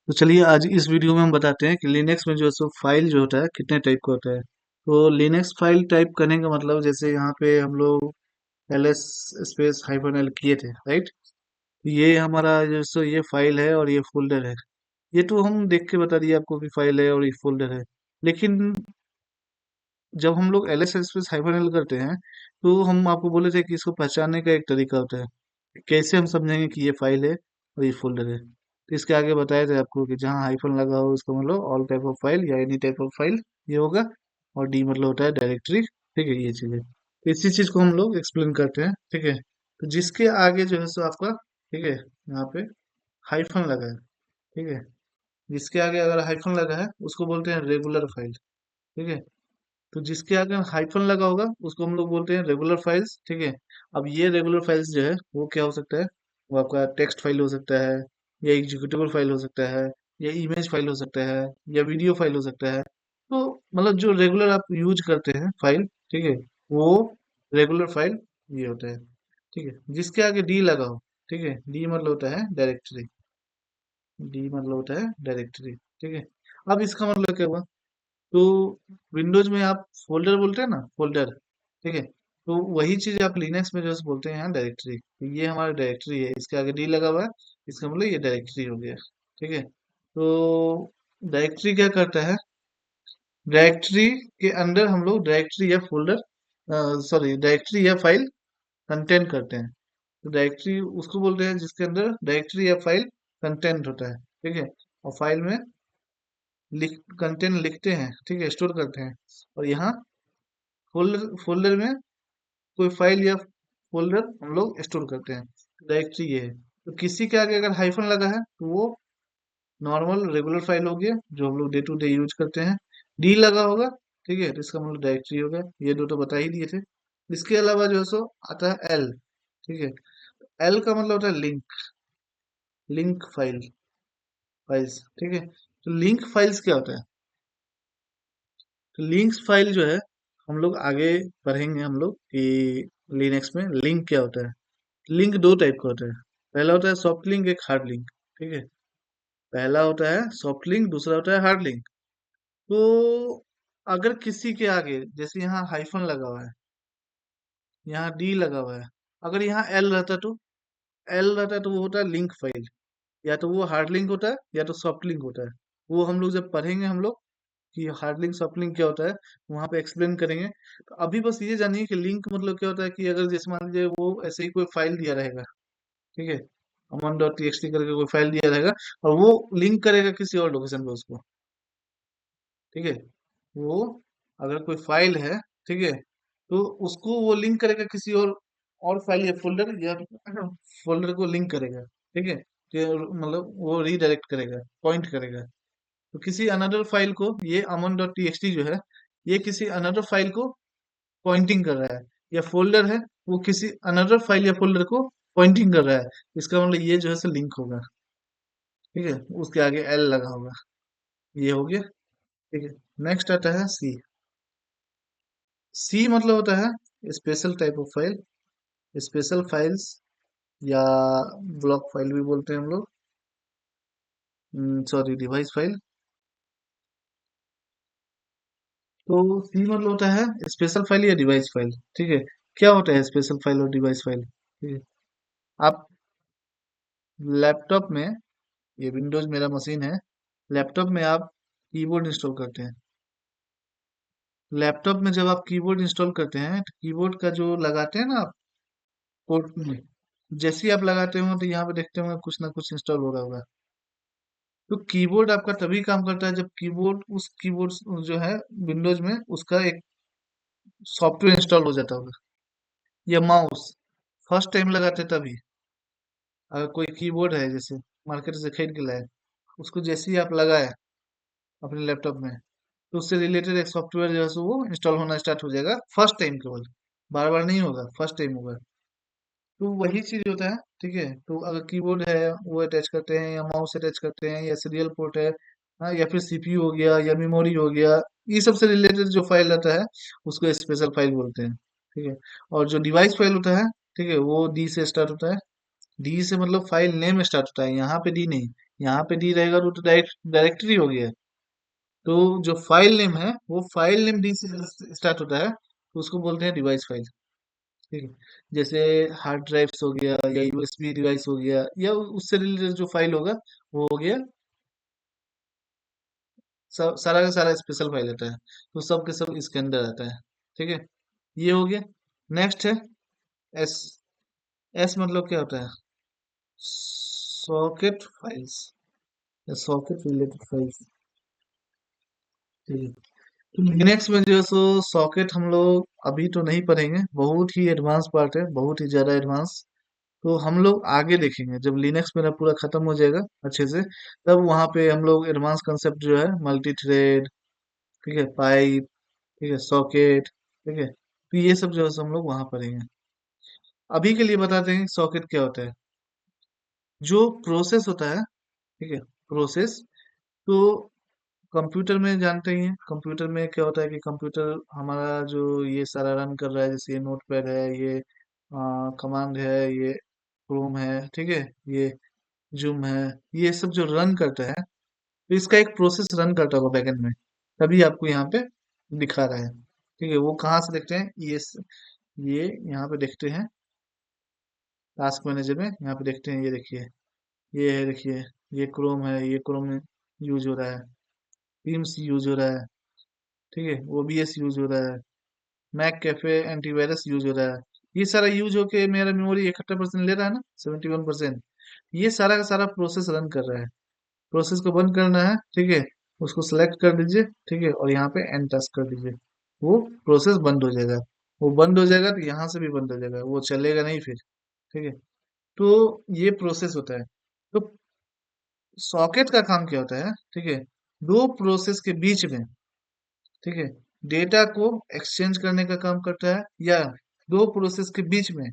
तो चलिए आज इस वीडियो में हम बताते हैं कि लिनक्स में जो है सो फाइल जो होता है कितने टाइप का होता है। तो लिनक्स फाइल टाइप करने का मतलब जैसे यहाँ पे हम लोग ls स्पेस हाइफन एल किए थे, राइट। ये हमारा जो सो ये फाइल है और ये फोल्डर है। ये तो हम देख के बता दिए आपको कि फाइल है और ये फोल्डर है। लेकिन जब हम लोग ls स्पेस हाइफन एल करते हैं तो हम आपको बोले थे कि इसको पहचानने का एक तरीका होता है। कैसे हम समझेंगे कि ये फाइल है और ये फोल्डर है। तो इसके आगे बताया था आपको कि जहाँ हाइफन लगा हो उसका मतलब ऑल टाइप ऑफ फाइल या एनी टाइप ऑफ फाइल ये होगा। और डी मतलब होता है डायरेक्टरी। ठीक है, ये चीज़ है, तो इसी चीज़ को हम लोग एक्सप्लेन करते हैं। ठीक है, तो जिसके आगे जो है सो आपका, ठीक है, यहाँ पे हाइफन लगा है। ठीक है, जिसके आगे अगर हाइफन लगा है उसको बोलते हैं रेगुलर फाइल। ठीक है, तो जिसके आगे हाइफन लगा होगा उसको हम लोग बोलते हैं रेगुलर फाइल्स। ठीक है, अब ये रेगुलर फाइल्स जो है वो क्या हो सकता है, वो आपका टेक्स्ट फाइल हो सकता है, या एग्जीक्यूटिबल फाइल हो सकता है, या इमेज फाइल हो सकता है, या वीडियो फाइल हो सकता है। तो मतलब जो रेगुलर आप यूज करते हैं फाइल, ठीक है, वो रेगुलर फाइल ये होता है। ठीक है, जिसके आगे डी लगा हो, ठीक है, डी मतलब होता है डायरेक्टरी। डी मतलब होता है डायरेक्टरी। ठीक है, अब इसका मतलब क्या हुआ, तो विंडोज में आप फोल्डर बोलते हैं ना, फोल्डर। ठीक है, तो वही चीज आप लिनक्स में जो है बोलते हैं यहाँ डायरेक्टरी। तो ये हमारा डायरेक्टरी है, इसके आगे डी लगा हुआ है, इसका मतलब ये डायरेक्टरी हो गया। ठीक है, तो डायरेक्टरी क्या करता है, डायरेक्टरी के अंदर हम लोग डायरेक्टरी या फोल्डर, सॉरी डायरेक्टरी या फाइल कंटेंट करते हैं। तो डायरेक्टरी उसको बोलते हैं जिसके अंदर डायरेक्टरी या फाइल कंटेंट होता है। ठीक है, और फाइल में कंटेंट लिखते हैं, ठीक है, स्टोर करते हैं। और यहाँ फोल्डर, फोल्डर में कोई फाइल या फोल्डर हम लोग स्टोर करते हैं। डायरेक्टरी ये है। तो किसी के आगे अगर हाइफन लगा है तो वो नॉर्मल रेगुलर फाइल हो गया जो हम लोग डे टू डे यूज करते हैं। डी लगा होगा, ठीक है, तो इसका मतलब डायरेक्टरी हो गया। ये दो तो बता ही दिए थे। इसके अलावा जो है सो आता है एल। ठीक है, एल का मतलब होता है लिंक, लिंक फाइल, फाइल्स। ठीक है, तो लिंक फाइल्स क्या होता है, तो लिंक्स फाइल जो है हम लोग आगे पढ़ेंगे हम लोग कि लिनक्स में लिंक क्या होता है। लिंक दो टाइप का होता है, पहला होता है सॉफ्ट लिंक, एक हार्ड लिंक। ठीक है, पहला होता है सॉफ्ट लिंक, दूसरा होता है हार्ड लिंक। तो अगर किसी के आगे जैसे यहाँ हाइफन लगा हुआ है, यहाँ डी लगा हुआ है, अगर यहाँ एल रहता तो, एल रहता तो वो होता है लिंक फाइल। या तो वो हार्ड लिंक होता है या तो सॉफ्ट लिंक होता है। वो हम लोग जब पढ़ेंगे हम लोग कि हार्ड लिंक सॉफ्ट लिंक क्या होता है, वहां पे एक्सप्लेन करेंगे। तो अभी बस ये जानिए कि लिंक मतलब क्या होता है कि अगर जैसे मान लीजिए वो ऐसे ही कोई फाइल दिया रहेगा, ठीक है, अमन डॉट टी एक्स टी करके कोई फाइल दिया रहेगा, और वो लिंक करेगा किसी और लोकेशन पे उसको। ठीक है, वो अगर कोई फाइल है, ठीक है, तो उसको वो लिंक करेगा किसी और फाइल या फोल्डर, या फोल्डर को लिंक करेगा। ठीक है, मतलब वो रीडायरेक्ट करेगा, पॉइंट करेगा। तो किसी अनदर फाइल को, ये अमन डॉट टी एक्स टी जो है, ये किसी अनदर फाइल को पॉइंटिंग कर रहा है, या फोल्डर है वो किसी अनदर फाइल या फोल्डर को पॉइंटिंग कर रहा है। इसका मतलब ये जो है लिंक होगा। ठीक है, उसके आगे एल लगा होगा, ये हो गया। ठीक है, नेक्स्ट आता है सी। सी मतलब होता है special type of file, special files, या ब्लॉक फाइल भी बोलते हैं हम लोग, सॉरी डिवाइस फाइल। तो सी मतलब होता है स्पेशल फाइल या डिवाइस फाइल। ठीक है, क्या होता है स्पेशल फाइल और डिवाइस फाइल, ठीक है। आप लैपटॉप में, ये विंडोज मेरा मशीन है, लैपटॉप में आप कीबोर्ड इंस्टॉल करते हैं। लैपटॉप में जब आप कीबोर्ड इंस्टॉल करते हैं तो कीबोर्ड का जो लगाते हैं ना आप पोर्ट में, जैसे ही आप लगाते हो तो यहाँ पे देखते होंगे कुछ ना कुछ इंस्टॉल हो रहा होगा। तो कीबोर्ड आपका तभी काम करता है जब कीबोर्ड, उस कीबोर्ड जो है विंडोज में उसका एक सॉफ्टवेयर इंस्टॉल हो जाता होगा। या माउस फर्स्ट टाइम लगाते हैं तभी। अगर कोई कीबोर्ड है जैसे मार्केट से खरीद के लाए, उसको जैसे ही आप लगाए अपने लैपटॉप में, तो उससे रिलेटेड एक सॉफ्टवेयर जो है सो वो इंस्टॉल होना स्टार्ट हो जाएगा फर्स्ट टाइम केवल, बार बार नहीं होगा, फर्स्ट टाइम होगा। तो वही चीज होता है। ठीक है, तो अगर कीबोर्ड है वो अटैच करते हैं, या माउस अटैच करते हैं, या सीरियल पोर्ट है, हाँ, या फिर सीपीयू हो गया, या मेमोरी हो गया, ये सब से रिलेटेड जो फाइल रहता है उसको स्पेशल फाइल बोलते हैं। ठीक है, और जो डिवाइस फाइल होता है, ठीक है, वो डी से स्टार्ट होता है। डी से मतलब फाइल नेम स्टार्ट होता है, यहाँ पे डी नहीं, यहाँ पे डी रहेगा तो डायरेक्ट डायरेक्टरी हो गया। तो जो फाइल नेम है वो फाइल नेम डी से स्टार्ट होता है, तो उसको बोलते हैं डिवाइस फाइल। ठीक है। जैसे हार्ड ड्राइव्स हो गया या यूएसबी डिवाइस हो गया या उससे रिलेटेड जो फाइल होगा वो हो गया, सब सारा का सारा स्पेशल फाइल रहता है, तो सब के सब इसके अंदर आता है। ठीक है। ये हो गया। नेक्स्ट है एस। एस मतलब क्या होता है? सॉकेट फाइल्स या सॉकेट रिलेटेड फाइल्स। ठीक है। तो लिनक्स में जो है सो सॉकेट हम लोग अभी तो नहीं पढ़ेंगे, बहुत ही एडवांस पार्ट है, बहुत ही ज्यादा एडवांस। तो हम लोग आगे देखेंगे जब लिनक्स मेरा पूरा खत्म हो जाएगा अच्छे से, तब वहां पे हम लोग एडवांस कंसेप्ट जो है मल्टी थ्रेड, ठीक है, पाइप, ठीक है, सॉकेट, ठीक है, तो ये सब जो है सो हम लोग वहां पढ़ेंगे। अभी के लिए बताते हैं सॉकेट क्या होता है। जो प्रोसेस होता है, ठीक है, प्रोसेस, तो कंप्यूटर में जानते ही हैं कंप्यूटर में क्या होता है कि कंप्यूटर हमारा जो ये सारा रन कर रहा है, जैसे ये नोटपैड है, ये कमांड है, ये क्रोम है, ठीक है, ये जूम है, ये सब जो रन करता है, तो इसका एक प्रोसेस रन करता होगा बैकएंड में, तभी आपको यहाँ पे दिखा रहा है। ठीक है। वो कहाँ से देखते हैं? ये यहाँ पे देखते हैं टास्क मैनेजर में, यहाँ पे देखते हैं, ये देखिए, ये है, देखिए, ये क्रोम है, ये क्रोम में यूज हो रहा है, टीम्स यूज हो रहा है, ठीक है, ओबीएस यूज हो रहा है, मैक कैफे एंटीवायरस यूज हो रहा है। ये सारा यूज होके मेरा मेमोरी 71% ले रहा है ना, 71%। ये सारा का सारा प्रोसेस रन कर रहा है। प्रोसेस को बंद करना है, ठीक है, उसको सेलेक्ट कर दीजिए, ठीक है, और यहाँ पे एंड टास्क कर दीजिए, वो प्रोसेस बंद हो जाएगा। वो बंद हो जाएगा तो यहाँ से भी बंद हो जाएगा, वो चलेगा नहीं फिर। ठीक है। तो ये प्रोसेस होता है। तो सॉकेट का काम क्या होता है? ठीक है, दो प्रोसेस के बीच में, ठीक है, डेटा को एक्सचेंज करने का काम करता है, या दो प्रोसेस के बीच में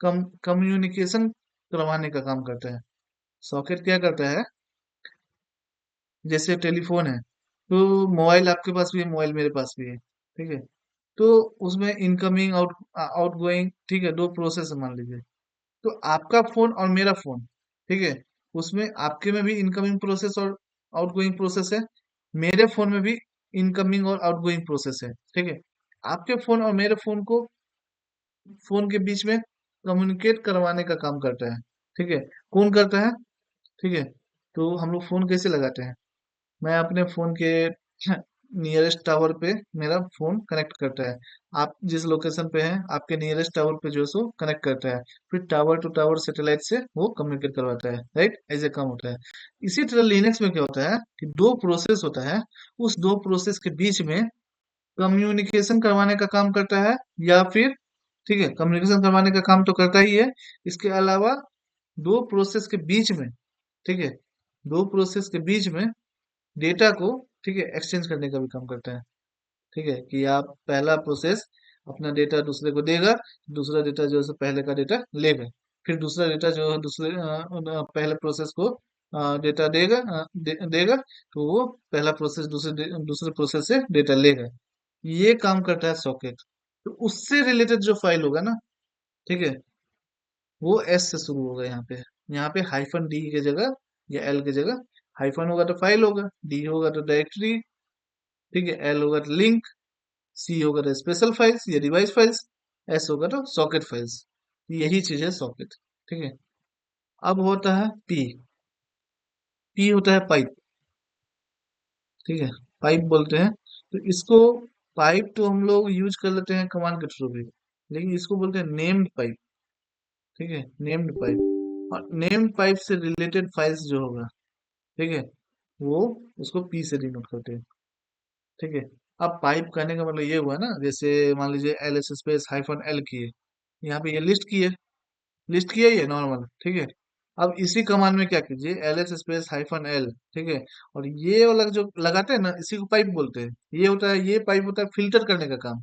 कम्युनिकेशन करवाने का काम करता है। सॉकेट क्या करता है? जैसे टेलीफोन है, तो मोबाइल आपके पास भी है, मोबाइल मेरे पास भी है, ठीक है, तो उसमें इनकमिंग आउट गोइंग, ठीक है, दो प्रोसेस है मान लीजिए। तो आपका फोन और मेरा फोन, ठीक है, उसमें आपके में भी इनकमिंग प्रोसेस और आउटगोइंग प्रोसेस है, मेरे फोन में भी इनकमिंग और आउटगोइंग प्रोसेस है। ठीक है। आपके फोन और मेरे फोन के बीच में कम्युनिकेट करवाने का काम करता है। ठीक है। कौन करता है? ठीक है। तो हम लोग फोन कैसे लगाते हैं? मैं अपने फोन के नियरेस्ट टावर पे मेरा फोन कनेक्ट करता है। आप जिस लोकेशन पे हैं, आपके नियरेस्ट टावर पे जो है सो कनेक्ट करता है, फिर टावर टू टावर सैटेलाइट से वो कम्युनिकेट करवाता है, राइट, ऐसे काम होता है। इसी तरह लिनक्स में क्या होता है कि दो प्रोसेस होता है, उस दो प्रोसेस के बीच में कम्युनिकेशन करवाने का काम करता है, या फिर, ठीक है, कम्युनिकेशन करवाने का काम तो करता ही है, इसके अलावा दो प्रोसेस के बीच में, ठीक है, दो प्रोसेस के बीच में डेटा को, ठीक है, एक्सचेंज करने का भी काम करता है। ठीक है, कि आप पहला प्रोसेस अपना डेटा दूसरे को देगा, दूसरा डेटा जो है सो पहले का डेटा लेगा, फिर दूसरा डेटा जो है पहले प्रोसेस को डेटा देगा, तो वो पहला प्रोसेस दूसरे प्रोसेस से डेटा लेगा। ये काम करता है सॉकेट। तो उससे रिलेटेड जो फाइल होगा ना, ठीक है, वो एस से शुरू होगा यहाँ पे। यहाँ पे हाइफन डी की जगह या एल की जगह हाइफन होगा तो फाइल होगा, डी होगा तो डायरेक्टरी, ठीक है, एल होगा तो लिंक, सी होगा तो स्पेशल फाइल्स या डिवाइस फाइल्स, एस होगा तो सॉकेट फाइल्स। यही चीज है सॉकेट। ठीक है। अब होता है पी। पी होता है पाइप। ठीक है, पाइप बोलते हैं। तो इसको, पाइप तो हम लोग यूज कर लेते हैं कमांड के थ्रू भी, लेकिन इसको बोलते हैं नेम्ड पाइप। ठीक है, नेम्ड पाइप। और नेम्ड पाइप से रिलेटेड फाइल्स जो होगा, ठीक है, वो उसको पी से डिनोट करते हैं। ठीक है। अब पाइप कहने का मतलब ये हुआ ना, जैसे मान लीजिए L S space hyphen L की है, यहाँ पे ये लिस्ट की है, लिस्ट किया ही है नॉर्मल, ठीक है। अब इसी कमांड में क्या कीजिए, L S space hyphen L, ठीक है, और ये वाला जो लगाते हैं ना, इसी को पाइप बोलते हैं। ये होता है, ये पाइप होता है फिल्टर करने का काम,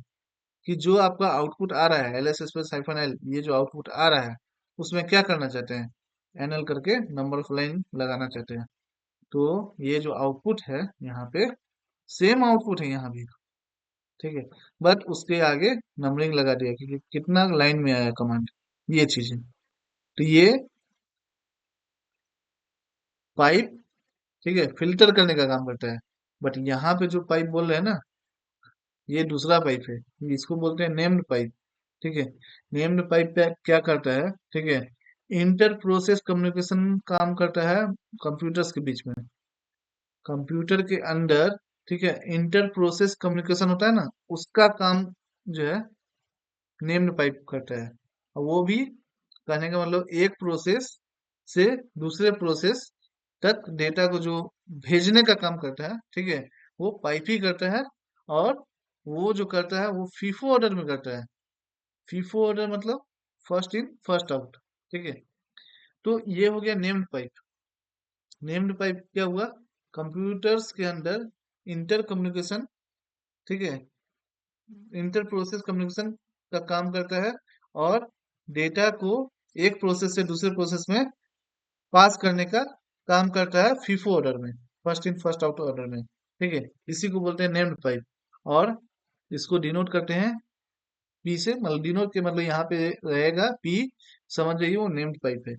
कि जो आपका आउटपुट आ रहा है L S space hyphen L, ये जो आउटपुट आ रहा है, उसमें क्या करना चाहते हैं, एनएल करके नंबर ऑफ लाइन लगाना चाहते हैं। तो ये जो आउटपुट है यहाँ पे, सेम आउटपुट है यहाँ भी, ठीक है, बट उसके आगे नंबरिंग लगा दिया कि कितना लाइन में आया कमांड, ये चीज है। तो ये पाइप ठीक है, फिल्टर करने का काम करता है। बट यहाँ पे जो पाइप बोल रहे हैं ना, ये दूसरा पाइप है, इसको बोलते हैं नेम्ड पाइप। ठीक है, नेम्ड पाइप पे क्या करता है, ठीक है, इंटर प्रोसेस कम्युनिकेशन काम करता है कंप्यूटर्स के बीच में, कंप्यूटर के अंदर। ठीक है, इंटर प्रोसेस कम्युनिकेशन होता है ना, उसका काम जो है नेम्ड पाइप करता है। और वो भी कहने का मतलब एक प्रोसेस से दूसरे प्रोसेस तक डेटा को जो भेजने का काम करता है, ठीक है, वो पाइप ही करता है। और वो जो करता है वो फीफो ऑर्डर में करता है। फीफो ऑर्डर मतलब फर्स्ट इन फर्स्ट आउट। ठीक है, तो ये हो गया नेम्ड पाइप। नेम्ड पाइप क्या हुआ, कंप्यूटर्स के अंदर इंटर कम्युनिकेशन, ठीक है, इंटर प्रोसेस कम्युनिकेशन का काम करता है। और डेटा को एक प्रोसेस से दूसरे प्रोसेस में पास करने का काम करता है फीफो ऑर्डर में, first in first out order में। ठीक है, इसी को बोलते हैं नेम्ड पाइप। और इसको डिनोट करते हैं पी से, मतलब डिनोट के मतलब यहाँ पे रहेगा पी, समझ जाइए वो नेम्ड पाइप है,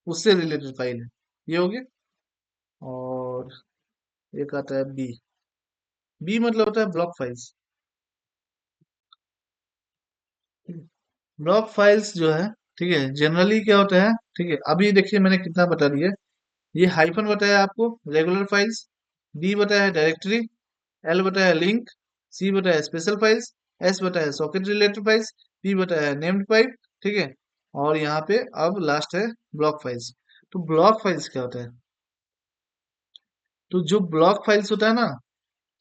उससे रिलेटेड फाइल है। ये हो गया। और एक आता है बी। बी मतलब होता है ब्लॉक फाइल्स। ब्लॉक फाइल्स जो है, ठीक है, जनरली क्या होता है, ठीक है, अभी देखिए मैंने कितना बता दिया। ये हाइफन बताया आपको रेगुलर फाइल्स, डी बताया डायरेक्टरी, एल बताया लिंक, सी बताया स्पेशल फाइल्स, एस बताया सॉकेट रिलेटेड फाइल्स, पी बताया नेम्ड पाइप। ठीक है, और यहाँ पे अब लास्ट है ब्लॉक फाइल्स। तो ब्लॉक फाइल्स क्या होता है, तो जो ब्लॉक फाइल्स होता है ना,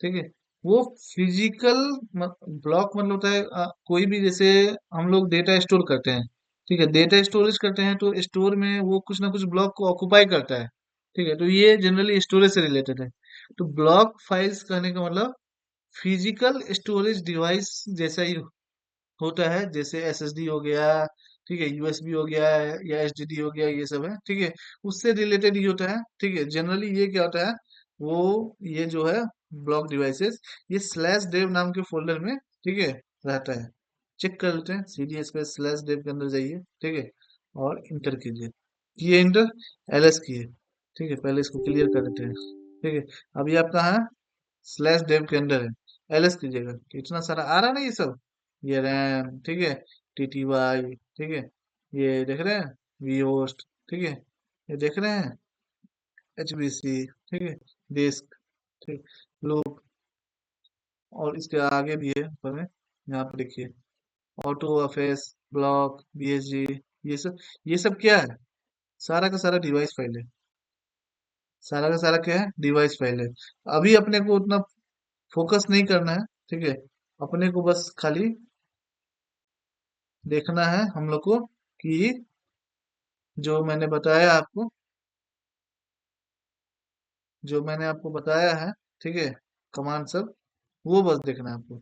ठीक है, वो फिजिकल ब्लॉक मतलब होता है कोई भी, जैसे हम लोग डेटा स्टोर करते हैं, ठीक है, डेटा स्टोरेज करते हैं, तो स्टोर में वो कुछ ना कुछ ब्लॉक को ऑक्युपाई करता है। ठीक है, तो ये जनरली स्टोरेज से रिलेटेड है। तो ब्लॉक फाइल्स कहने का मतलब फिजिकल स्टोरेज डिवाइस जैसा ही होता है, जैसे एसएसडी हो गया, ठीक है, यूएसबी हो गया या एचडीडी हो गया, ये सब है। ठीक है, उससे रिलेटेड ही होता है। ठीक है, जनरली ये क्या होता है, वो ये जो है ब्लॉक डिवाइसेस, ये स्लैश डेव नाम के फोल्डर में, ठीक है, रहता है। चेक कर लेते हैं, सीडी स्पेस स्लैश डेव के अंदर जाइए, ठीक है, और इंटर कीजिए। किए इंटर, एलएस किए। ठीक है, पहले इसको क्लियर कर देते हैं। ठीक है, अभी आप कहाँ है, स्लैश डेव के अंदर है, एलएस कीजिएगा। तो इतना सारा आ रहा ना ये सब, ये रैम, ठीक है, टीटीवाई, ठीक है, ये देख रहे हैं, वी होस्ट, ठीक है, ये देख रहे हैं, एचबीसी, ठीक है, डिस्क, ठीक, लूप, और इसके आगे भी है ऊपर में, यहाँ पे देखिए, ऑटो एफएस, ब्लॉक, बीएसजी, ये सब क्या है, सारा का सारा डिवाइस फाइल है। सारा का सारा क्या है, डिवाइस फाइल है। अभी अपने को उतना फोकस नहीं करना है। ठीक है, अपने को बस खाली देखना है हम लोग को कि जो मैंने बताया आपको, जो मैंने आपको बताया है, ठीक है, कमांड सब, वो बस देखना है आपको।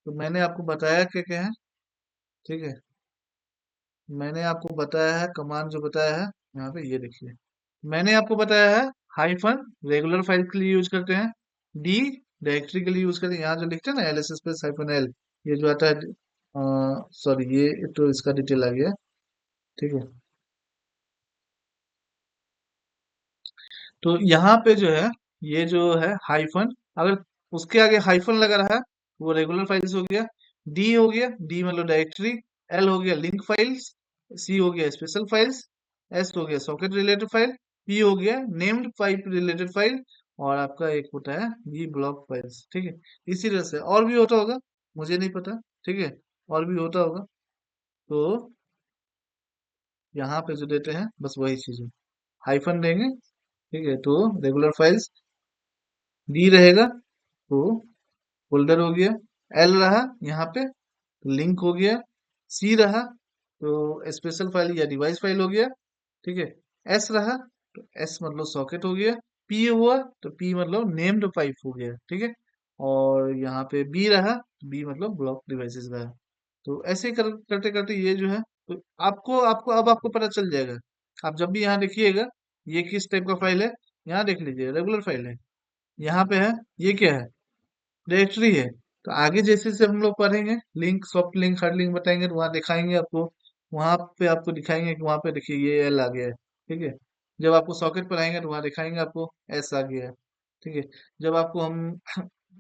तो मैंने आपको बताया क्या क्या है, ठीक है, मैंने आपको बताया है कमांड जो बताया है, यहाँ पे ये देखिए, मैंने आपको बताया है हाइफन रेगुलर फाइल के लिए यूज करते हैं, डी डायरेक्टरी के लिए यूज करते हैं, यहाँ जो लिखते हैं ना L S space hyphen L, ये जो आता है, सॉरी ये तो इसका डिटेल आ गया। ठीक है, तो यहाँ पे जो है, ये जो है हाइफन, अगर उसके आगे हाइफन लगा रहा है, वो रेगुलर फाइल्स हो गया। डी हो गया, डी मतलब डायरेक्टरी। एल हो गया लिंक फाइल्स। सी हो गया स्पेशल फाइल्स। एस हो गया सॉकेट रिलेटेड फाइल। पी हो गया नेम्ड पाइप रिलेटेड फाइल। और आपका एक होता है बी ब्लॉक फाइल्स। ठीक है, इसी तरह से और भी होता होगा, मुझे नहीं पता। ठीक है, और भी होता होगा। तो यहाँ पे जो देते हैं बस वही चीज है, हाइफन देंगे। ठीक है, तो रेगुलर फाइल्स, डी रहेगा तो फोल्डर हो गया, एल रहा यहाँ पे तो लिंक हो गया, सी रहा तो स्पेशल फाइल या डिवाइस फाइल हो गया। ठीक है, एस रहा तो एस मतलब सॉकेट हो गया, पी हुआ तो पी मतलब नेम्ड पाइप हो गया। ठीक है, और यहाँ पे बी रहा तो बी मतलब ब्लॉक डिवाइसेस रहा। तो ऐसे करते करते ये जो है, तो आपको आपको अब आपको पता चल जाएगा। आप जब भी यहाँ देखिएगा, ये किस टाइप का फाइल है, यहाँ देख लीजिए रेगुलर फाइल है, यहाँ पे है, ये क्या है, डायरेक्टरी है। तो आगे जैसे जैसे हम लोग पढ़ेंगे, link soft link hard link बताएंगे, तो वहाँ दिखाएंगे आपको, वहां पे आपको दिखाएंगे कि वहां पे देखिए ये एल आ गया है। ठीक है, जब आपको सॉकेट पर आएंगे तो वहां दिखाएंगे आपको एस आ गया है। ठीक है। जब आपको हम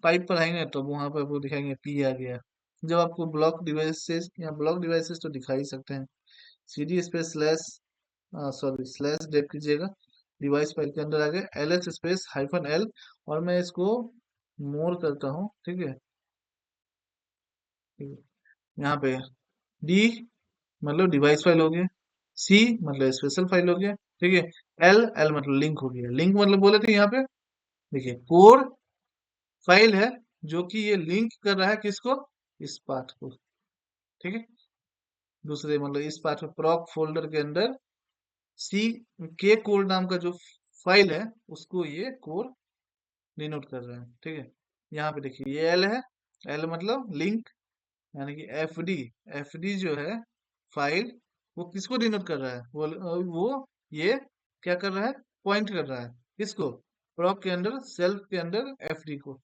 पाइप पर आएंगे तो वहां पर आपको दिखाएंगे पी आ गया है। जब आपको ब्लॉक डिवाइसेस या ब्लॉक डिवाइसेस तो दिखा ही सकते हैं। CD space slash, sorry slash dev कीजिएगा, डिवाइस फाइल के अंदर आ गए एलएस स्पेस हाइफन एल, और मैं इसको मोर करता हूँ। ठीक है। ठीक है। यहाँ पे डी मतलब डिवाइस फाइल हो गया, सी मतलब स्पेशल फाइल हो गया। ठीक है। एल एल मतलब लिंक हो गया। लिंक मतलब बोले थे यहाँ पे, देखिए कोड फाइल है जो कि ये लिंक कर रहा है किसको, इस पाथ को। ठीक है। दूसरे मतलब इस पाथ में प्रॉक फोल्डर के अंदर सी के कोड नाम का जो फाइल है उसको ये कोड डिनोट कर रहा है। ठीक है। यहाँ पे देखिए ये एल है, एल मतलब लिंक, यानी कि एफ डी, एफ डी जो है फाइल, वो किसको डिनोट कर रहा है, वो ये क्या कर रहा है, पॉइंट कर रहा है किसको, प्रॉप के अंदर सेल्फ के अंदर एफ डी को।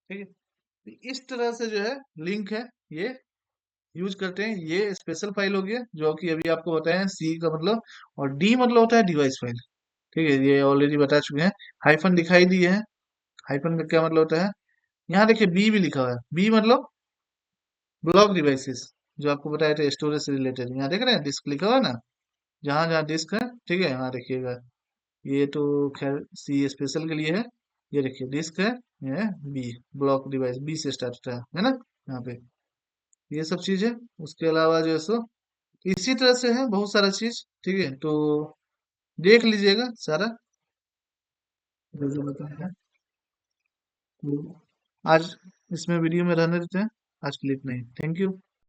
ठीक है। तो इस तरह से जो है लिंक है ये यूज करते हैं। ये स्पेशल फाइल हो गया जो कि अभी आपको बताया है सी का मतलब, और डी मतलब होता है डिवाइस फाइल। ठीक है, ये ऑलरेडी बता चुके हैं। हाइफन दिखाई दिए है, हाइफन का क्या मतलब होता है, यहाँ देखिए बी भी लिखा हुआ है, बी मतलब ब्लॉक डिवाइसेस, जो आपको बताया था स्टोरेज से रिलेटेड। यहाँ देख रहे हैं डिस्क लिखा हुआ है ना, जहाँ जहाँ डिस्क है। ठीक है, यहाँ देखिएगा, ये तो खैर सी स्पेशल के लिए है। ये देखिए डिस्क है, ये है बी, ब्लॉक डिवाइस बी से स्टार्ट होता है ना यहाँ पे। ये सब चीज है। उसके अलावा जो है सो इसी तरह से है बहुत सारा चीज। ठीक है, तो देख लीजिएगा सारा जो जो बताया है। तो आज इसमें वीडियो में रहने देते हैं, आज के लिए इतना ही। Thank you.